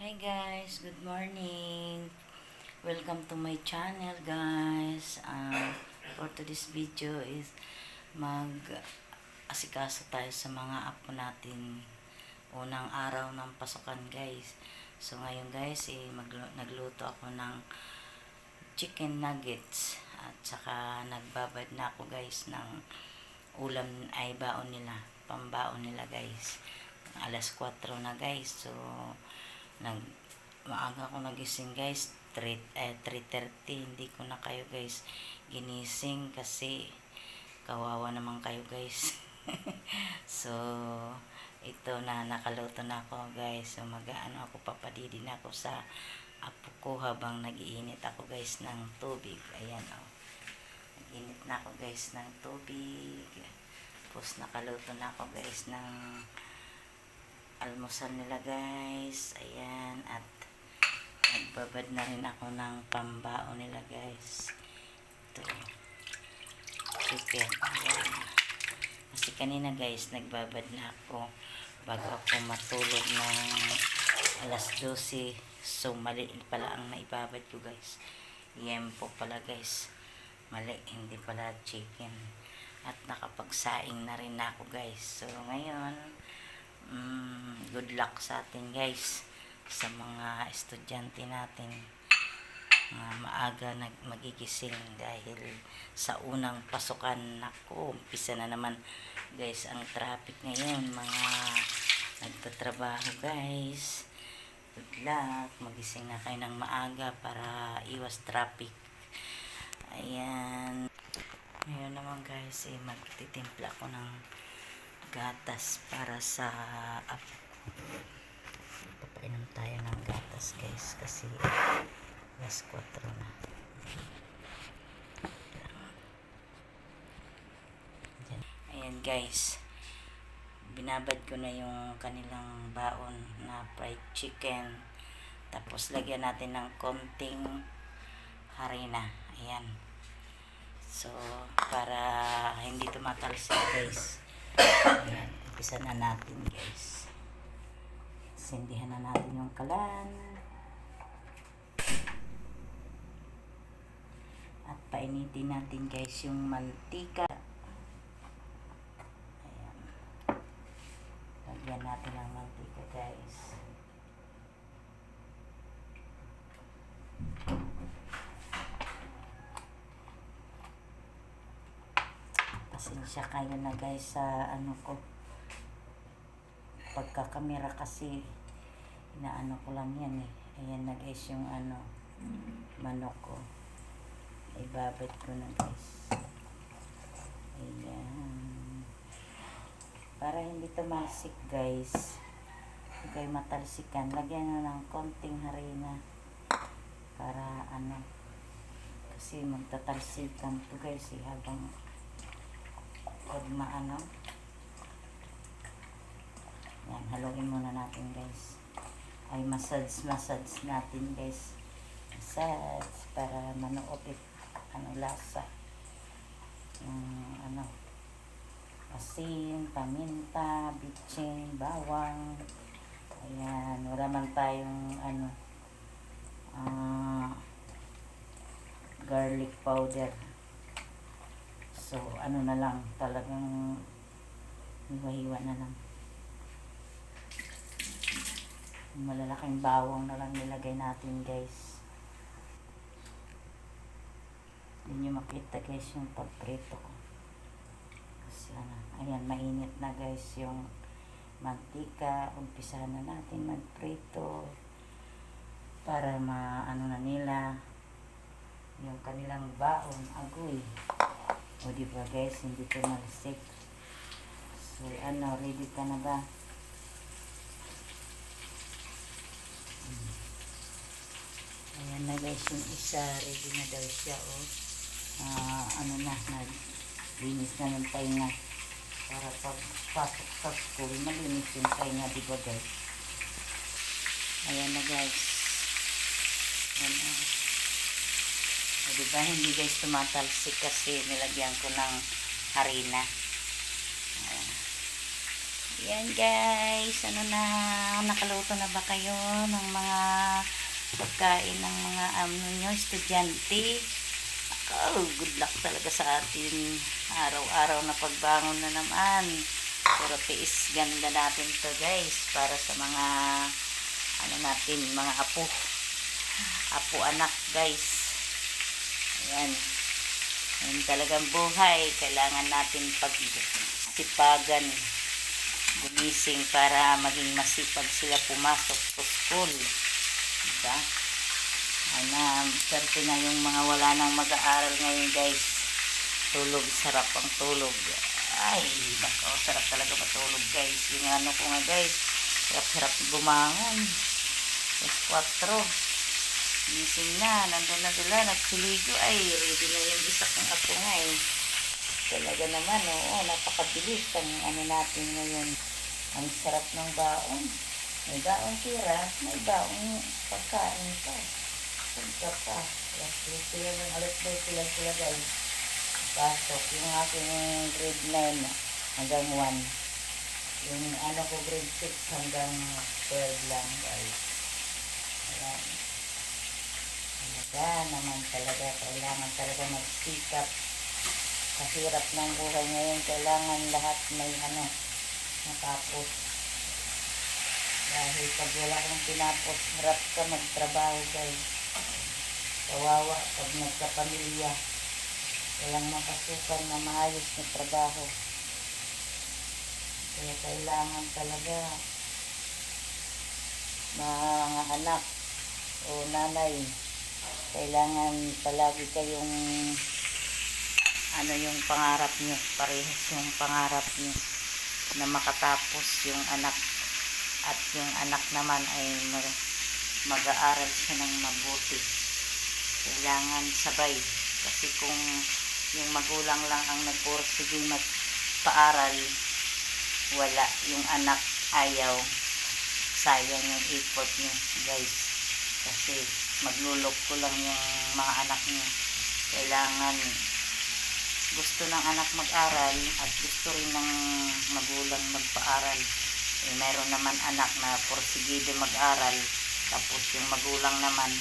Hi guys, good morning. Welcome to my channel guys. For today's video is mag-asikaso tayo sa mga apo natin unang araw ng pasukan guys. So ngayon guys, nagluto ako ng chicken nuggets at saka nagbabad na ako guys ng ulam ay baon nila, pambaon nila guys. Alas 4 na guys. So maaga ako nagising guys, 3:30. Hindi ko na kayo guys ginising kasi kawawa naman kayo guys. So ito na, nakaluto na ako guys. So mag-ano ako, papadidi na ako sa apo ko habang nag-iinit ako guys ng tubig. Ayan oh, nag-init na ako guys ng tubig. Tapos nakaluto na ako guys ng almusal nila guys. Ayan, at nagbabad na rin ako ng pambao nila guys. Ito, chicken. Ayan. Kasi kanina guys, nagbabad na ako bago ako matulog ng alas 12. So mali pala ang naibabad ko guys. Yempo pala guys. Mali, hindi pala chicken. At nakapagsaing na rin ako guys. So ngayon, good luck sa atin guys, sa mga estudyante natin. Maaga magigising dahil sa unang pasukan. Naku, umpisa na naman guys ang traffic ngayon. Mga nagtatrabaho guys, good luck, magising na kayo ng maaga para iwas traffic. Ayan, ngayon naman guys, magtitimpla ko ng gatas para sa apo. Papainom tayo ng gatas guys kasi alas 4 na. Ayan guys, binabad ko na yung kanilang baon na fried chicken. Tapos lagyan natin ng konting harina. Ayan, so para hindi tumatalsik guys. Ayan, umpisa na natin guys. Sindihan na natin yung kalan. At painitin natin guys yung mantika. Ayan. Lagyan natin ng mantika guys. Pasensya kayo na guys sa ano ko, pagkakamera kasi inaano ko lang yan eh. Ayan na guys yung ano, manok ko. Ibabad ko na guys. Ayan. Para hindi tumalsik guys, hindi kayo matalsikan, lagyan na ng konting harina para ano, kasi magtatalsikan to guys eh, habang pag maano. Yan, haluin muna natin guys. Ay massage natin guys. Massage para manuopit ano lasa. Ano, asin, paminta, bitsin, bawang. Ayan, wala man tayong ano, garlic powder. So ano na lang, talagang hiwa-hiwa na lang. Malalaking bawang na lang nilagay natin guys. Hindi nyo makita guys yung pagprito ko kasi ano, ayan, mainit na guys yung mantika. Umpisa na natin magprito para maano na nila yung kanilang baon, agoy. O diba guys, hindi ko nalisik. So ano, ready ka na ba? Ayan na guys yung isa, ready na daw siya oh. Ano na, naglinis na ng tainga para pag pasok sa school malinis yung tainga, diba guys? Ayan na guys. Ayan na. O diba hindi guys tumatalsik kasi nilagyan ko ng harina. Ayan. Yan guys, ano na, nakaluto na ba kayo ng mga pagkain ng mga nyo, estudyante? Oh, good luck talaga sa atin. Araw-araw na pagbangon na naman. Pero tiis ganda natin to guys, para sa mga ano natin, mga apo anak guys. Ayan. Ayan talagang buhay. Kailangan natin pagsipagan, gumising para maging masipag sila pumasok sa school. Diba? Swerte na yung mga wala nang mag-aaral ngayon guys. Tulog, sarap ang tulog. Ay, bako, sarap talaga matulog guys. Yung ano ko nga guys, sarap-sarap bumangon. Alas 4. Gising na, nandun na sila, nagsiligo. Ay, ready na yung isa kong apo nga eh. Talaga naman, oo, napakabilis ang ano natin ngayon. Ang sarap ng baon. May baon tira, may baon pagkain pa. Punta pa. Alas 2 sila guys. Pasok. Yung aking grade 9 hanggang 1. Yung ano ko grade 6 hanggang 12 lang guys. Ayan. Talaga naman talaga. Kailangan talaga magsikap. Kahirap ng buhay ngayon. Kailangan lahat may matapos. Dahil pag wala kang tinapos, harap ka magtrabaho guys. Kawawa pag nagkapamilya. Walang makasukan na maayos na trabaho. Kaya kailangan talaga mga anak o nanay, kailangan palagi kayong yung pangarap nyo, parehas yung pangarap nyo na makatapos yung anak, at yung anak naman ay mag-aaral siya ng mabuti. Kailangan sabay, kasi kung yung magulang lang ang nagpursige magpaaral, wala, yung anak ayaw, sayang yung effort nyo guys, kasi maglulok ko lang yung mga anak nyo. Kailangan gusto ng anak mag-aral at gusto rin ng magulang magpaaral. Mayroon naman anak na porsigido mag-aral, tapos yung magulang naman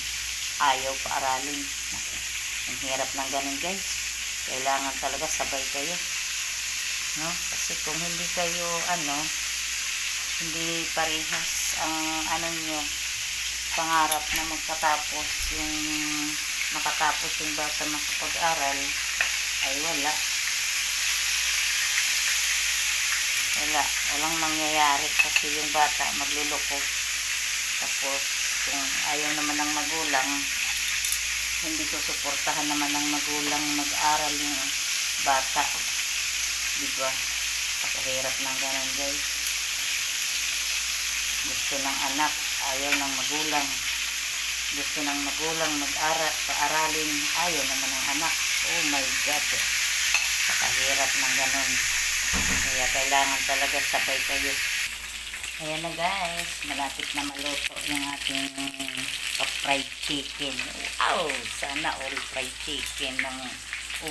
ayaw paaralin. Ang hirap ng ganun guys. Kailangan talaga sabay kayo, no? Kasi kung hindi kayo hindi parehas ang nyo, pangarap na makatapos yung bata makapag-aral, ay walang mangyayari, kasi yung bata magluloko. Tapos kung ayaw naman ng magulang, hindi susuportahan naman ng magulang mag-aral yung bata, diba? Kapahirap ng ganun guys. Gusto ng anak, ayaw ng magulang. Gusto ng magulang paaralin, ayaw naman ng anak. Oh my God, kapahirap ng ganun. Kaya kailangan talaga sabay kayo. Ayan na guys, malapit na maluto yung ating fried chicken. Wow! Sana all fried chicken ng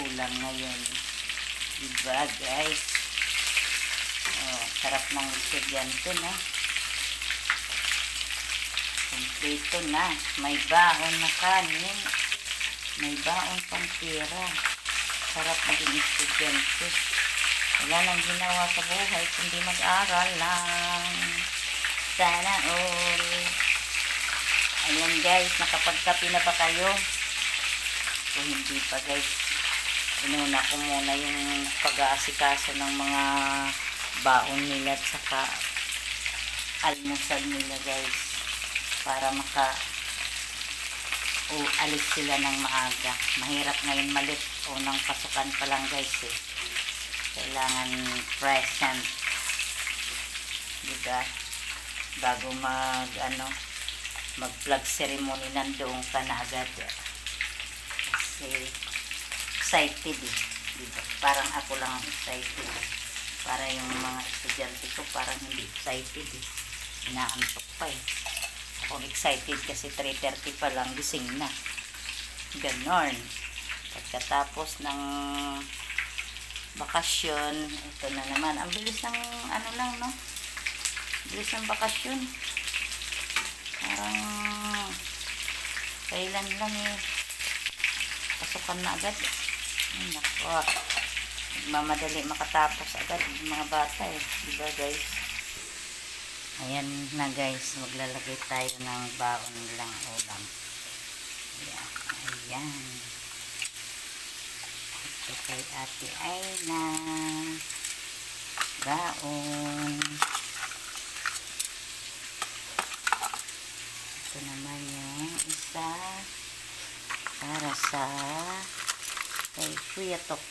ulam ngayon. Diba guys? Oh, sarap ng estudyante, no? Kompleto na. May baon na kanin. May baon pang pera. Sarap maging estudyante. Wala nang ginawa sa buhay kundi mag-aral lang. Sana all. Ayan guys, nakapagkape na ba kayo? Kung hindi pa guys, inuna ko muna yung pag-aasikaso ng mga baon nila at saka almusal nila guys, para alis sila ng maaga. Mahirap ngayon malit, unang pasukan pa lang guys eh. Kailangan present, diba? Bago mag-flag ceremony, nandoon ka na agad. Kasi excited eh, diba? Parang ako lang excited. Para yung mga estudyante ko parang hindi excited eh. Inaantok pa eh. Ako excited kasi 3:30 pa lang gising na. Ganon. Pagkatapos ng bakasyon, ito na naman. Ang bilis ng lang, no? bilis ng bakasyon. Parang kailan lang eh. Pasukan na agad. Ay, naku. Mamadali makatapos agad yung mga bata eh. Diba guys? Ayan na guys. Maglalagay tayo ng baon nilang ulam. Ayan. Ayan. Ito kay Ate Ayla. Baon. Ito naman yung isa para sa kay Kuya Tox.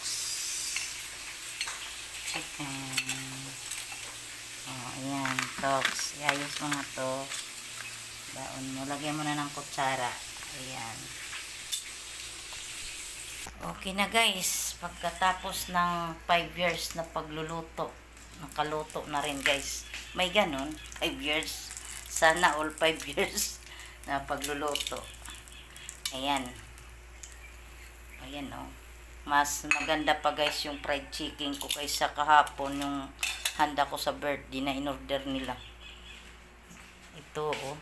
Chicken. Oh, ayan. Tox. Iayos mo nga to. Baon mo. Lagyan mo na ng kutsara. Ayan. Okay na guys. Pagkatapos ng 5 years na pagluluto, nakaluto na rin guys. May ganun. 5 years. Sana all 5 years na pagluluto. Ayan. Ayan oh. Mas maganda pa guys yung fried chicken ko kaysa kahapon yung handa ko sa birthday na in-order nila. Ito oh.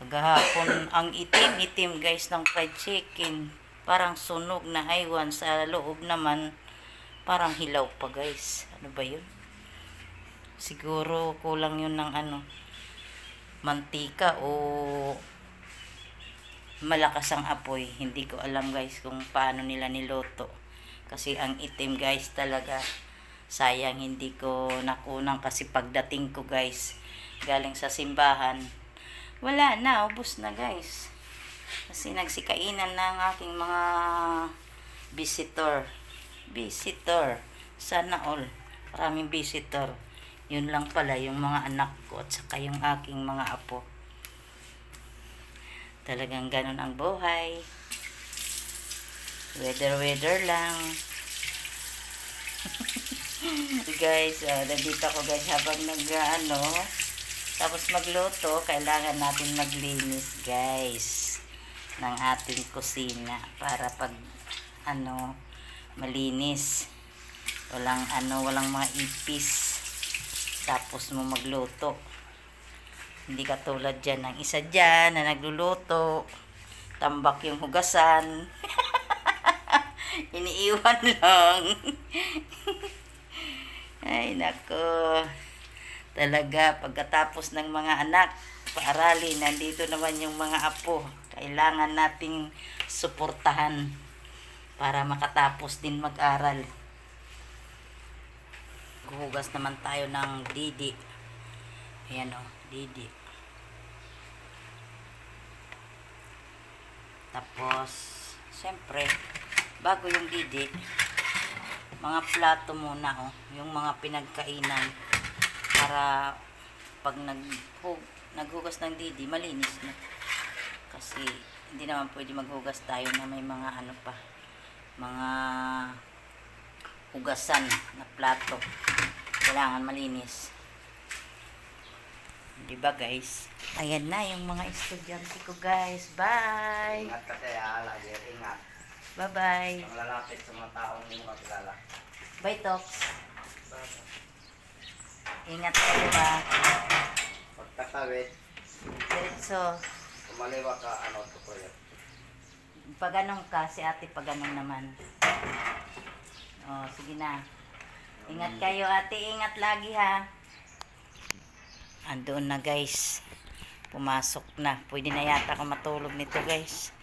Kahapon ang itim-itim guys ng fried chicken. Parang sunog na aywan. Sa loob naman parang hilaw pa guys. Ano ba yun? Siguro kulang yun ng ano, mantika o malakas ang apoy. Hindi ko alam guys kung paano nila niluto. Kasi ang itim guys talaga. Sayang hindi ko nakunang kasi pagdating ko guys galing sa simbahan, wala na, ubos na guys. Kasi nagsikainan na ang aking mga visitor. Sana all. Maraming visitor. Yun lang pala yung mga anak ko at saka yung aking mga apo. Talagang ganun ang buhay. Weather lang. Guys, nandito ako guys habang tapos magluto, kailangan natin maglinis guys ng ating kusina para pag malinis. Walang mga ipis. Tapos mo magluto. Hindi katulad dyan ng isa dyan na nagluluto. Tambak yung hugasan. Iniiwan lang. Ay nako. Talaga pagkatapos ng mga anak, paaralin, nandito naman yung mga apo. Kailangan nating suportahan para makatapos din mag-aral. Hugas naman tayo ng didi. Ayan o, didi. Tapos, siyempre, bago yung didi, mga plato muna o, yung mga pinagkainan para pag naghugas ng didi, malinis na. Kasi, hindi naman pwede maghugas tayo na may mga mga hugasan na plato. Kailangan malinis. Diba guys? Ayan na yung mga estudyante ko guys. Bye! Ingat ka kaya, lagi. Ingat. Bye-bye. Ang lalapit sa mga taong hindi mo kakilala. Bye, Tox. Ingat kayo ba? Pagkatawid, Diretso. kumaliwa ka, to ko yun. Pag anong ka, si ate pag anong naman. Oh, sige na. Ingat kayo ate, ingat lagi ha. Andoon na guys. Pumasok na. Pwede na yata ako matulog nito guys.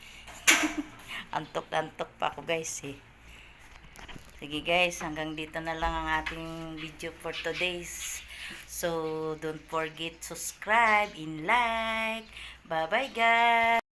Antok pa ako guys eh. Sige guys, hanggang dito na lang ang ating video for today's. So, don't forget subscribe and like. Bye bye guys.